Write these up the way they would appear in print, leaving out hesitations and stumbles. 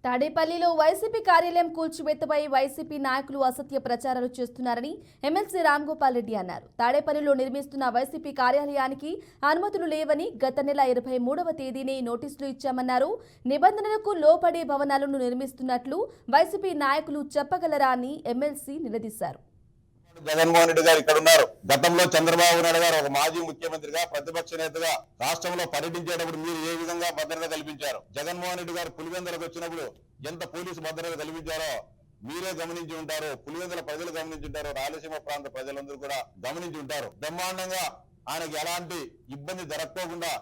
తాడేపల్లిలో వైసీపీ కార్యాలయం కూల్చివేతపై వైసీపీ నాయకులు అసత్య ప్రచారాలు చేస్తున్నారని ఎమ్మెల్సీ రామ్గోపాల్ రెడ్డి అన్నారు. తాడేపల్లిలో నిర్మిస్తున్న వైసీపీ కార్యాలయానికి అనుమతులు లేవని గత నెల 23వ తేదీనే నోటీసులు ఇచ్చామన్నారు. నిబంధనలకు లోబడే భవనాలను నిర్మిస్తున్నట్లు వైసీపీ నాయకులు చెప్పగలరా అని ఎమ్మెల్సీ నిలదీశారు. జగన్మోహన్ రెడ్డి గారు ఇక్కడ ఉన్నారు. గతంలో చంద్రబాబు నాయుడు గారు ఒక మాజీ ముఖ్యమంత్రిగా ప్రతిపక్ష నేతగా రాష్ట్రంలో పర్యటించేటప్పుడు మీరు ఏ విధంగా భద్రత కల్పించారు? జగన్మోహన్ రెడ్డి గారు పులివెందులకు వచ్చినప్పుడు ఎంత పోలీసు భద్రత కల్పించారో మీరే గమనించి ఉంటారు. పులివెందుల ప్రజలు గమనించి ఉంటారు. రాయలసీమ ప్రాంత ప్రజలందరూ కూడా గమనించి ఉంటారు. బ్రహ్మాండంగా ఆయనకి ఎలాంటి ఇబ్బంది జరగకోకుండా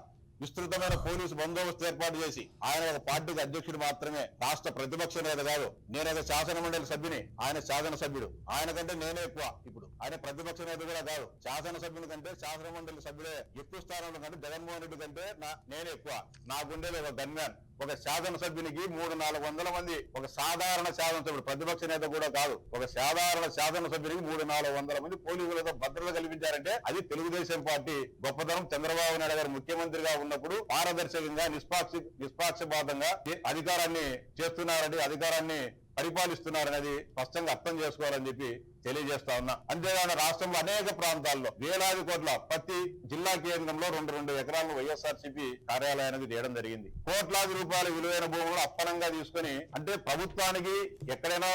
విస్తృతమైన పోలీసు బందోబస్తు ఏర్పాటు చేసి ఆయన ఒక పార్టీకి అధ్యక్షుడు మాత్రమే, రాష్ట్ర ప్రతిపక్ష నేత కాదు. నేను ఒక శాసన మండలి సభ్యుని, ఆయన శాసనసభ్యుడు. ఆయన కంటే నేనే ఎక్కువ. ఇప్పుడు ఆయన ప్రతిపక్ష నేత కూడా కాదు. శాసనసభ్యుని కంటే శాసన మండలి సభ్యుడే ఎక్కువ స్థానంలో కంటే జగన్మోహన్ రెడ్డి కంటే నేనే ఎక్కువ. నా గుండెలో ఒక గన్మ్యాన్. ఒక శాసనసభ్యునికి 300-400 మంది, ఒక సాధారణ శాసనసభ్యుడు, ప్రతిపక్ష నేత కూడా కాదు, ఒక సాధారణ శాసనసభ్యునికి 300-400 మంది పోలీసులతో భద్రత కల్పించారంటే అది తెలుగుదేశం పార్టీ గొప్పతనం. చంద్రబాబు నాయుడు గారు ముఖ్యమంత్రిగా ఉన్నప్పుడు పారదర్శకంగా నిష్పాక్షపాతంగా అధికారాన్ని చేస్తున్నారని, అధికారాన్ని పరిపాలిస్తున్నారనేది స్పష్టంగా అర్థం చేసుకోవాలని చెప్పి తెలియజేస్తా ఉన్నా. అంతేగాని రాష్ట్రంలో అనేక ప్రాంతాల్లో వేలాది కోట్ల ప్రతి జిల్లా కేంద్రంలో 2 ఎకరాలను వైఎస్ఆర్సీపీ కార్యాలయానికి చేయడం జరిగింది. కోట్లాది రూపాయల విలువైన భూములు అప్పనంగా తీసుకొని, అంటే ప్రభుత్వానికి ఎక్కడైనా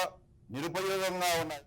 నిరుపయోగంగా ఉన్నాయి.